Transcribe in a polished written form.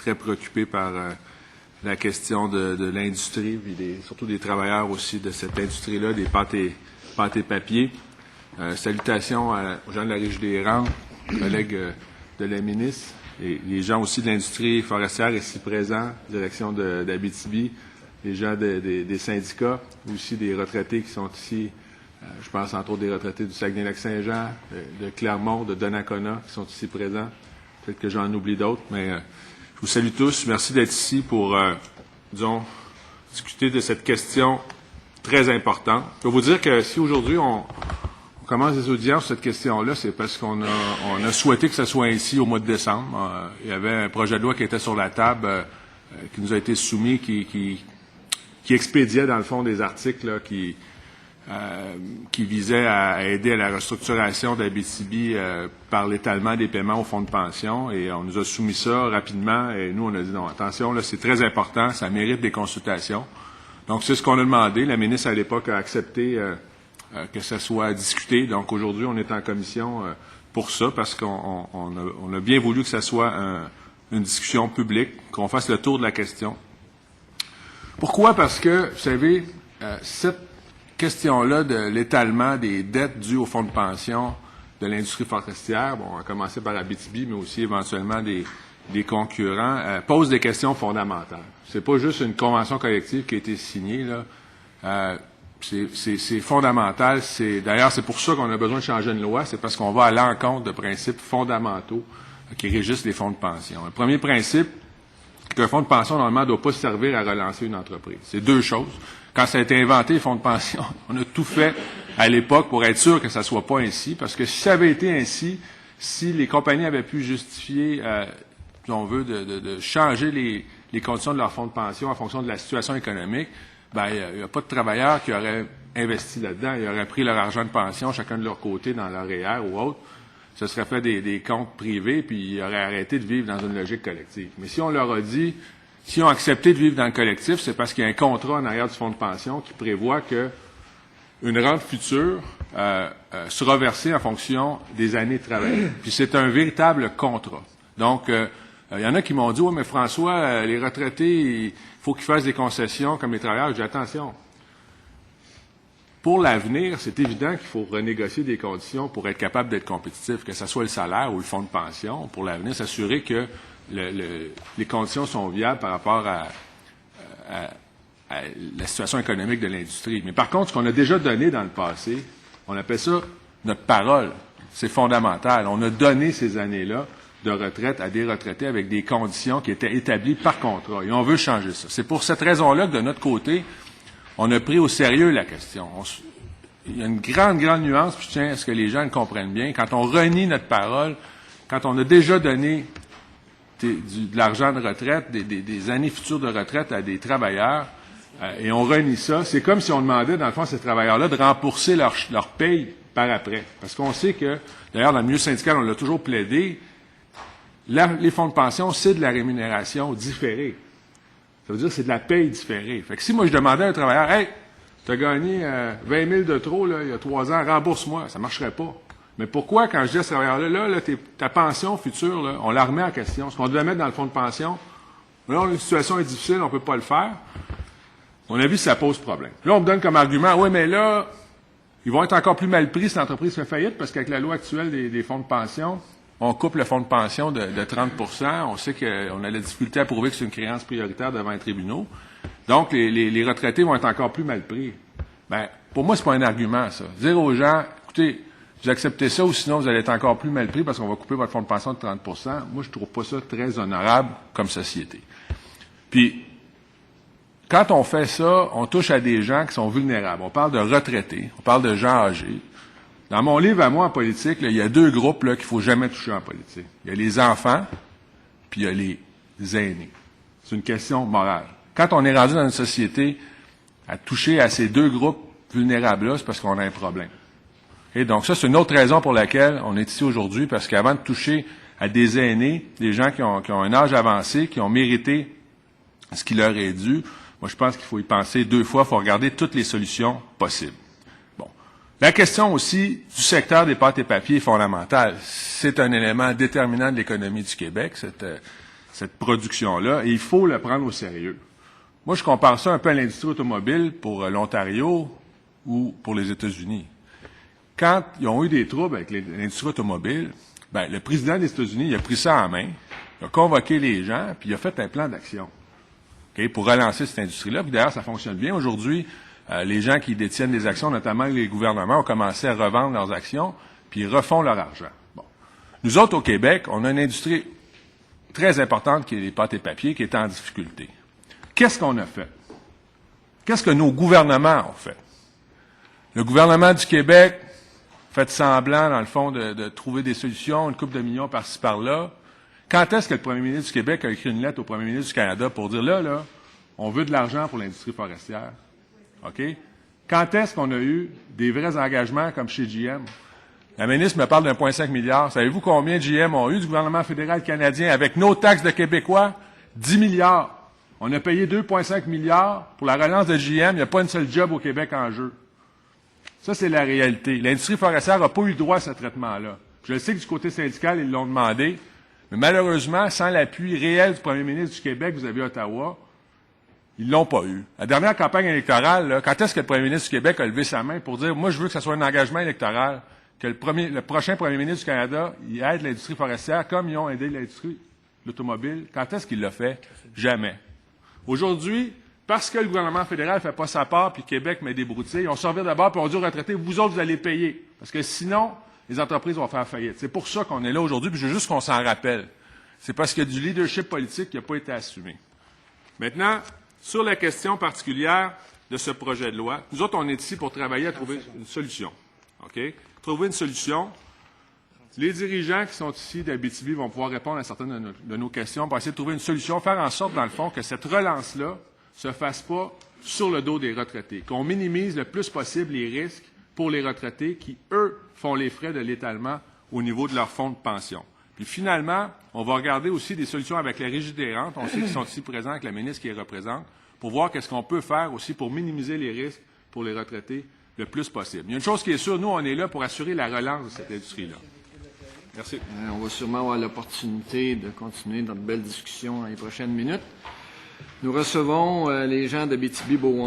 très préoccupé par la question de l'industrie, puis surtout des travailleurs aussi de cette industrie-là, des pâtes et papiers. Salutations aux gens de la Régie des Rangs, collègues de la ministre, et les gens aussi de l'industrie forestière ici présents, direction d'Abitibi, les gens des syndicats, aussi des retraités qui sont ici, je pense entre autres des retraités du Saguenay-Lac-Saint-Jean, de Clermont, de Donnacona, qui sont ici présents. Peut-être que j'en oublie d'autres, mais je vous salue tous. Merci d'être ici pour, disons, discuter de cette question très importante. Je vais vous dire que si aujourd'hui on commence des audiences sur cette question-là, c'est parce qu'on a souhaité que ce soit ainsi au mois de décembre. Il y avait un projet de loi qui était sur la table, qui nous a été soumis, qui expédiait, dans le fond, des articles là, qui visait à aider à la restructuration d'Abitibi par l'étalement des paiements au fonds de pension. Et on nous a soumis ça rapidement. Et nous, on a dit non, attention, là, c'est très important, ça mérite des consultations. Donc, c'est ce qu'on a demandé. La ministre, à l'époque, a accepté que ça soit discuté. Donc, aujourd'hui, on est en commission pour ça, parce qu'on a bien voulu que ça soit une discussion publique, qu'on fasse le tour de la question. Pourquoi? Parce que, vous savez, cette question-là de l'étalement des dettes dues au fonds de pension de l'industrie forestière, bon, on a commencé par Abitibi, mais aussi éventuellement des concurrents, pose des questions fondamentales. C'est pas juste une convention collective qui a été signée, là. C'est fondamental. D'ailleurs, c'est pour ça qu'on a besoin de changer une loi, c'est parce qu'on va à l'encontre de principes fondamentaux qui régissent les fonds de pension. Le premier principe, qu'un fonds de pension, normalement, ne doit pas servir à relancer une entreprise. C'est deux choses. Quand ça a été inventé, les fonds de pension, on a tout fait à l'époque pour être sûr que ça ne soit pas ainsi, parce que si ça avait été ainsi, si les compagnies avaient pu justifier, si on veut, de changer les conditions de leur fonds de pension en fonction de la situation économique, ben il n'y a pas de travailleurs qui auraient investi là-dedans, ils auraient pris leur argent de pension chacun de leur côté dans leur REER ou autre, ce serait fait des comptes privés, puis ils auraient arrêté de vivre dans une logique collective. Mais si on leur a dit, si on a accepté de vivre dans le collectif, c'est parce qu'il y a un contrat en arrière du fonds de pension qui prévoit que une rente future sera versée en fonction des années de travail. Puis c'est un véritable contrat. Donc, il y en a qui m'ont dit, oui, mais François, les retraités, il faut qu'ils fassent des concessions comme les travailleurs. Je dis, attention. Pour l'avenir, c'est évident qu'il faut renégocier des conditions pour être capable d'être compétitif, que ce soit le salaire ou le fonds de pension, pour l'avenir, s'assurer que les conditions sont viables par rapport à la situation économique de l'industrie. Mais par contre, ce qu'on a déjà donné dans le passé, on appelle ça notre parole. C'est fondamental. On a donné ces années-là de retraite à des retraités avec des conditions qui étaient établies par contrat. Et on veut changer ça. C'est pour cette raison-là que, de notre côté, on a pris au sérieux la question. Il y a une grande nuance, puis je tiens à ce que les gens le comprennent bien. Quand on renie notre parole, quand on a déjà donné de l'argent de retraite, des années futures de retraite à des travailleurs, et on renie ça, c'est comme si on demandait, dans le fond, à ces travailleurs-là de rembourser leur paye par après. Parce qu'on sait que, d'ailleurs, dans le milieu syndical, on l'a toujours plaidé, les fonds de pension, c'est de la rémunération différée. Ça veut dire que c'est de la paye différée. Fait que si moi, je demandais à un travailleur, « Hey, tu as gagné 20 000 de trop là, il y a 3 ans, rembourse-moi », ça ne marcherait pas. Mais pourquoi, quand je dis à ce travailleur-là, là, ta pension future, là, on la remet en question. Ce qu'on devait mettre dans le fonds de pension, là, la situation est difficile, on ne peut pas le faire. On a vu que ça pose problème. Là, on me donne comme argument, oui, mais là, ils vont être encore plus mal pris si l'entreprise fait faillite, parce qu'avec la loi actuelle des fonds de pension, on coupe le fonds de pension de 30 %. On sait qu'on a la difficulté à prouver que c'est une créance prioritaire devant les tribunaux. Donc, les retraités vont être encore plus mal pris. Bien, pour moi, c'est pas un argument, ça. Dire aux gens, écoutez, vous acceptez ça ou sinon vous allez être encore plus mal pris parce qu'on va couper votre fonds de pension de 30 %. Moi, je trouve pas ça très honorable comme société. Puis, quand on fait ça, on touche à des gens qui sont vulnérables. On parle de retraités, on parle de gens âgés. Dans mon livre à moi en politique, là, il y a deux groupes là, qu'il faut jamais toucher en politique. Il y a les enfants, puis il y a les aînés. C'est une question morale. Quand on est rendu dans une société à toucher à ces deux groupes vulnérables-là, c'est parce qu'on a un problème. Et donc ça, c'est une autre raison pour laquelle on est ici aujourd'hui, parce qu'avant de toucher à des aînés, des gens qui ont un âge avancé, qui ont mérité ce qui leur est dû, moi je pense qu'il faut y penser deux fois, il faut regarder toutes les solutions possibles. Bon. La question aussi du secteur des pâtes et papiers est fondamentale. C'est un élément déterminant de l'économie du Québec, cette production-là, et il faut le prendre au sérieux. Moi, je compare ça un peu à l'industrie automobile pour l'Ontario ou pour les États-Unis. Quand ils ont eu des troubles avec l'industrie automobile, ben, le président des États-Unis, il a pris ça en main, il a convoqué les gens, puis il a fait un plan d'action pour relancer cette industrie-là. Puis d'ailleurs, ça fonctionne bien. Aujourd'hui, les gens qui détiennent des actions, notamment les gouvernements, ont commencé à revendre leurs actions, puis ils refont leur argent. Bon. Nous autres, au Québec, on a une industrie très importante qui est les pâtes et papiers, qui est en difficulté. Qu'est-ce qu'on a fait? Qu'est-ce que nos gouvernements ont fait? Le gouvernement du Québec fait semblant, dans le fond, de trouver des solutions, une couple de millions par-ci, par-là. Quand est-ce que le premier ministre du Québec a écrit une lettre au premier ministre du Canada pour dire, là, on veut de l'argent pour l'industrie forestière? OK? Quand est-ce qu'on a eu des vrais engagements comme chez GM? La ministre me parle d'1,5 milliard. Savez-vous combien GM ont eu du gouvernement fédéral canadien avec nos taxes de Québécois? 10 milliards. On a payé 2,5 milliards pour la relance de GM. Il n'y a pas une seule job au Québec en jeu. Ça, c'est la réalité. L'industrie forestière n'a pas eu droit à ce traitement-là. Je sais que du côté syndical, ils l'ont demandé, mais malheureusement, sans l'appui réel du premier ministre du Québec, vous avez Ottawa, ils l'ont pas eu. La dernière campagne électorale, là, quand est-ce que le premier ministre du Québec a levé sa main pour dire « Moi, je veux que ce soit un engagement électoral, que le prochain premier ministre du Canada, il aide l'industrie forestière comme ils ont aidé l'industrie l'automobile. » Quand est-ce qu'il l'a fait? Jamais. Aujourd'hui, parce que le gouvernement fédéral ne fait pas sa part, puis Québec met des broutilles, on s'en vient d'abord, puis on dit aux retraités, vous autres, vous allez payer. Parce que sinon, les entreprises vont faire faillite. C'est pour ça qu'on est là aujourd'hui, puis je veux juste qu'on s'en rappelle. C'est parce qu'il y a du leadership politique qui n'a pas été assumé. Maintenant, sur la question particulière de ce projet de loi, nous autres, on est ici pour travailler à trouver une solution. OK? Trouver une solution. Les dirigeants qui sont ici d'Abitibi vont pouvoir répondre à certaines de nos questions pour essayer de trouver une solution, faire en sorte, dans le fond, que cette relance-là se fasse pas sur le dos des retraités, qu'on minimise le plus possible les risques pour les retraités qui, eux, font les frais de l'étalement au niveau de leur fonds de pension. Puis finalement, on va regarder aussi des solutions avec la Régie des rentes. On sait qu'ils sont ici présents avec la ministre qui les représente, pour voir qu'est-ce qu'on peut faire aussi pour minimiser les risques pour les retraités le plus possible. Il y a une chose qui est sûre, nous, on est là pour assurer la relance de cette industrie-là. Merci. On va sûrement avoir l'opportunité de continuer notre belle discussion dans les prochaines minutes. Nous recevons les gens d'Abitibi-Beauharnois.